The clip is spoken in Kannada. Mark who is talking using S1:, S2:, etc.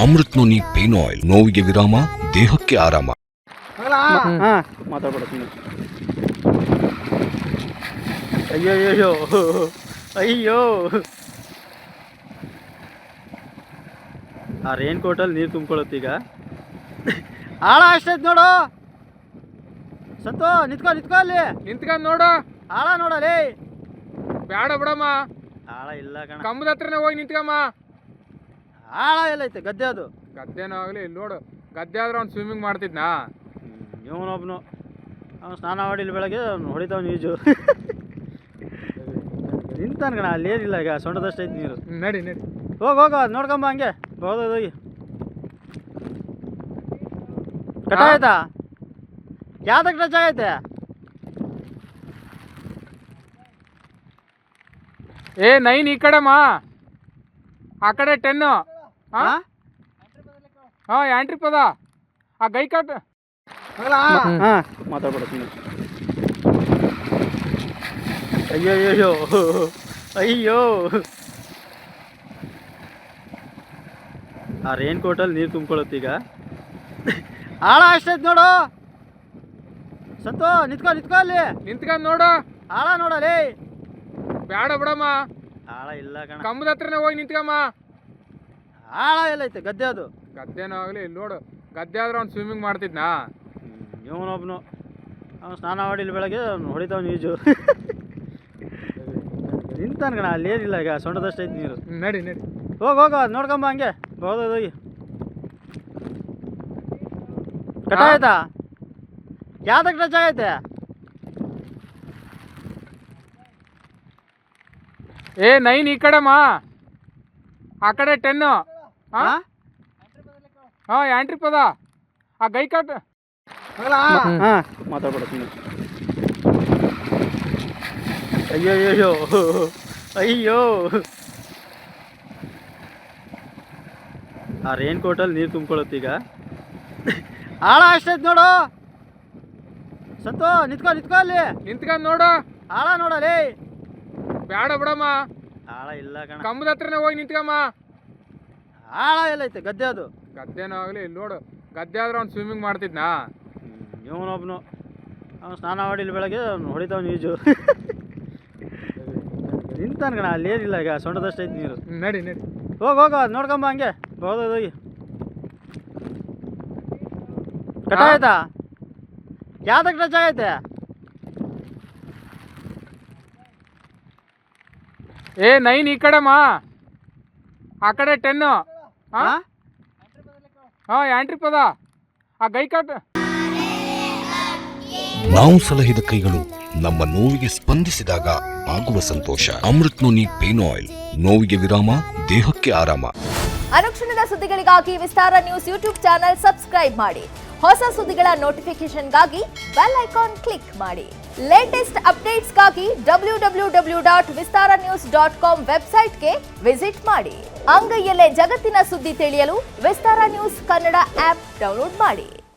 S1: ಅಮೃತ್ ನೋನಿ ಪೇನ್ ಆಯಿಲ್, ನೋವಿಗೆ ವಿರಾಮ, ದೇಹಕ್ಕೆ ಆರಾಮ.
S2: ಮಾತಾಡ್ಬಿಡ್ತೀನಿ. ಅಯ್ಯೋ ಅಯ್ಯೋ, ಆ ರೇನ್ ಕೋಟಲ್ಲಿ ನೀರು ತುಂಬ್ಕೊಳ್ಳುತ್ತೀಗ. ಆಳ ಅಷ್ಟೈತೆ ನೋಡು ಸಂತು. ನಿಂತ್ಕೊ ಅಲ್ಲಿ
S3: ನಿಂತ್ಕೊಂಡ್ ನೋಡು.
S2: ಆಳ ನೋಡಲಿ.
S3: ಬೇಡ ಬಿಡಮ್ಮ,
S2: ಆಳ ಇಲ್ಲ ಕಣ.
S3: ಕಂಬದ ಹತ್ರನೇ ಹೋಗಿ ನಿಂತ್ಕಮ್ಮ.
S2: ಆಳ ಎಲ್ಲೈತೆ ಗದ್ದೆ? ಅದು
S3: ಗದ್ದೆನೋ ಆಗ್ಲಿ ನೋಡು. ಗದ್ದೆ ಆದ್ರೆ ಅವ್ನು ಸ್ವಿಮ್ಮಿಂಗ್ ಮಾಡ್ತಿದ್ನಾ?
S2: ಇವನೊಬ್ನು ಅವ್ನು ಸ್ನಾನ ಮಾಡಿಲ್ಲ ಬೆಳಗ್ಗೆ, ಅವ್ನು ಹೊಡಿತಾವ್ ಈಜು. ನಿಂತಾನ ಕಣ, ಅಲ್ಲಿ ಏನಿಲ್ಲ ಈಗ, ಸೊಂಟದಷ್ಟೈತೆ ನೀರು.
S3: ನಡಿ
S2: ಹೋಗ ಅದು ನೋಡ್ಕೊಂಬ. ಹಂಗೆ ಹೋಗಿ ಕಟ ಆಯ್ತಾ? ಯಾವ್ದಕ್ಕೆ ಟಚ್ ಆಗೈತೆ?
S3: ಏ 9 ಈ ಕಡೆಮ್ಮ, ಆ ಕಡೆ 10. ಎಂಟ್ರಿ ಪದ ಆ ಗೈ ಕಟ್.
S2: ಮಾತಾಡ್ಬಿಡ್ತೀನಿ. ಅಯ್ಯೋ, ಆ ರೇನ್ ಕೋಟಲ್ಲಿ ನೀರು ತುಂಬ್ಕೊಳ್ಳುತ್ತೀಗ. ಆಳ ಅಷ್ಟೈತೆ ನೋಡು ಸಂತು. ನಿಂತ್ಕೊ ಅಲ್ಲಿ.
S3: ನಿಂತ್ಕೊಂಡ್ ನೋಡು.
S2: ಆಳ ನೋಡಲಿ.
S3: ಬೇಡ ಬಿಡಮ್ಮ,
S2: ಆಳ ಇಲ್ಲ ಕಣ.
S3: ಕಂಬದ ಹತ್ರನೇ ಹೋಗಿ ನಿಂತ್ಕಮ್ಮ.
S2: ಆಳ ಎಲ್ಲೈತೆ ಗದ್ದೆ? ಅದು
S3: ಗದ್ದೆನೋ ಆಗ್ಲಿ ನೋಡು. ಗದ್ದೆ ಆದ್ರೆ ಅವ್ನು ಸ್ವಿಮ್ಮಿಂಗ್ ಮಾಡ್ತಿದ್ನಾ?
S2: ಇವನೊಬ್ನು ಅವ್ನು ಸ್ನಾನ ಮಾಡಿಲ್ಲ ಬೆಳಗ್ಗೆ, ಅವ್ನು ಹೊಡಿತಾವ್ ಈಜು. ನಿಂತಾನ ಕಣ, ಅಲ್ಲಿ ಏನಿಲ್ಲ ಈಗ, ಸೊಂಟದಷ್ಟೈತೆ ನೀರು.
S3: ನಡಿ
S2: ಹೋಗ ಅದು ನೋಡ್ಕೊಂಬ. ಹಂಗೆ ಹೋಗಿ ಕಟ ಆಯ್ತಾ? ಯಾವ್ದಕ್ಕೆ ಟಚ್ ಆಗೈತೆ?
S3: ಏ 9 ಈ ಕಡೆಮ್ಮ, ಆ ಕಡೆ 10. ಎಂಟ್ರಿ ಪದ ಆ ಗೈ ಕಟ್.
S2: ಮಾತಾಡ್ಬಿಡ್ತೀನಿ. ಅಯ್ಯೋ, ಆ ರೇನ್ ಕೋಟಲ್ಲಿ ನೀರು ತುಂಬ್ಕೊಳ್ಳುತ್ತೀಗ. ಆಳ ಅಷ್ಟೈತೆ ನೋಡು ಸಂತು. ನಿಂತ್ಕೊ ಅಲ್ಲಿ.
S3: ನಿಂತ್ಕೊಂಡ್ ನೋಡು.
S2: ಆಳ ನೋಡಲಿ.
S3: ಬೇಡ ಬಿಡಮ್ಮ,
S2: ಆಳ ಇಲ್ಲ ಕಣ.
S3: ಕಂಬದ ಹತ್ರನೇ ಹೋಗಿ ನಿಂತ್ಕಮ್ಮ.
S2: ಆಳ ಎಲ್ಲೈತೆ ಗದ್ದೆ? ಅದು
S3: ಗದ್ದೆನೋ ಆಗ್ಲಿ ನೋಡು. ಗದ್ದೆ ಆದ್ರೆ ಅವ್ನು ಸ್ವಿಮ್ಮಿಂಗ್ ಮಾಡ್ತಿದ್ನಾ?
S2: ಇವನೊಬ್ನು ಅವ್ನು ಸ್ನಾನ ಮಾಡಿಲ್ಲ ಬೆಳಗ್ಗೆ, ಅವ್ನು ಹೊಡಿತಾವ್ ಈಜು. ನಿಂತಾನ ಕಣ, ಅಲ್ಲಿ ಏನಿಲ್ಲ ಈಗ, ಸೊಂಟದಷ್ಟೈತೆ ನೀರು.
S3: ನಡಿ
S2: ಹೋಗ ಅದು ನೋಡ್ಕೊಂಬ. ಹಂಗೆ ಹೋಗಿ ಕಟ ಆಯ್ತಾ? ಯಾವ್ದಕ್ಕೆ ಟಚ್ ಆಗೈತೆ?
S3: ಏ 9 ಈ ಕಡೆಮ್ಮ, ಆ ಕಡೆ 10. ಎಂಟ್ರಿ ಪದ ಆ ಗೈ ಕಟ್.
S1: ನಾವು ಸಲಹಿದ ಕೈಗಳು ನಮ್ಮ ನೋವಿಗೆ ಸ್ಪಂದಿಸಿದಾಗ ಆಗುವ ಸಂತೋಷ. ಅಮೃತ್ ನೋನಿ ಪೇನ್ ಆಯಿಲ್, ನೋವಿಗೆ ವಿರಾಮ, ದೇಹಕ್ಕೆ ಆರಾಮ.
S4: ಅನುಕ್ಷಣದ ಸುದ್ದಿಗಳಿಗಾಗಿ ವಿಸ್ತಾರ ನ್ಯೂಸ್ ಯೂಟ್ಯೂಬ್ ಚಾನೆಲ್ ಸಬ್ಸ್ಕ್ರೈಬ್ ಮಾಡಿ. ಹೊಸ ಸುದ್ದಿಗಳ ನೋಟಿಫಿಕೇಶನ್ಗಾಗಿ ಬೆಲ್ ಐಕಾನ್ ಕ್ಲಿಕ್ ಮಾಡಿ. ಲೇಟೆಸ್ಟ್ ಅಪ್ಡೇಟ್ಸ್ಗಾಗಿ www.vistaranews.com ವೆಬ್ಸೈಟ್ಗೆ ವಿಸಿಟ್ ಮಾಡಿ. ಅಂಗೈಯಲ್ಲೇ ಜಗತ್ತಿನ ಸುದ್ದಿ ತಿಳಿಯಲು ವಿಸ್ತಾರ ನ್ಯೂಸ್ ಕನ್ನಡ ಆಪ್ ಡೌನ್ಲೋಡ್ ಮಾಡಿ.